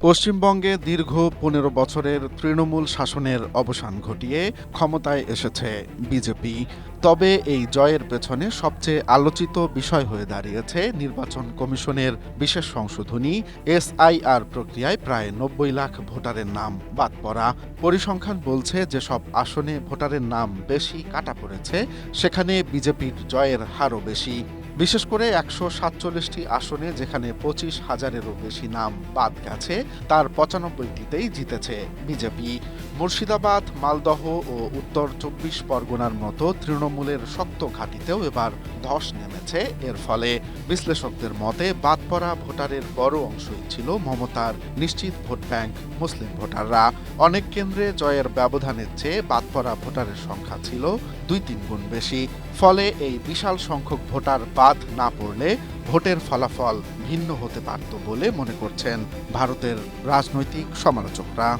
পশ্চিমবঙ্গে দীর্ঘ ১৫ বছরের তৃণমূল শাসনের অবসান ঘটিয়ে ক্ষমতায় এসেছে বিজেপি। তবে এই জয়ের পেছনে সবচেয়ে আলোচিত বিষয় হয়ে দাঁড়িয়েছে নির্বাচন কমিশনের বিশেষ সংশোধনী এসআইআর প্রক্রিয়ায় প্রায় ৯০ লাখ ভোটারের নাম বাদ পড়া। পরিসংখ্যান বলছে যেসব আসনে ভোটারের নাম বেশি কাটা পড়েছে সেখানে বিজেপির জয়ের হারও বেশি। বিশেষ করে ১৪৭টি আসনে যেখানে ২৫,০০০-এরও বেশি নাম বাদ গেছে তার ৯৫টিতেই জিতেছে বিজেপি। মুর্শিদাবাদ, মালদহ ও উত্তর ২৪ পরগনার মতো তৃণমূলের শক্ত ঘাঁটিতেও এবার ধস নেমেছে। এর ফলে বিশ্লেষকদের মতে বাদ পড়া ভোটারের বড় অংশই ছিল মমতার নিশ্চিত ভোট ব্যাংক মুসলিম ভোটাররা। অনেক কেন্দ্রে জয়ের ব্যবধানের চেয়ে বাদ পড়া ভোটারের সংখ্যা ছিল ২-৩ গুণ বেশি। ফলে এই বিশাল সংখ্যক ভোটার বাদ না পড়লে ভোটের ফলাফল ভিন্ন হতে পারত বলে মনে করছেন ভারতের রাজনৈতিক সমালোচকরা।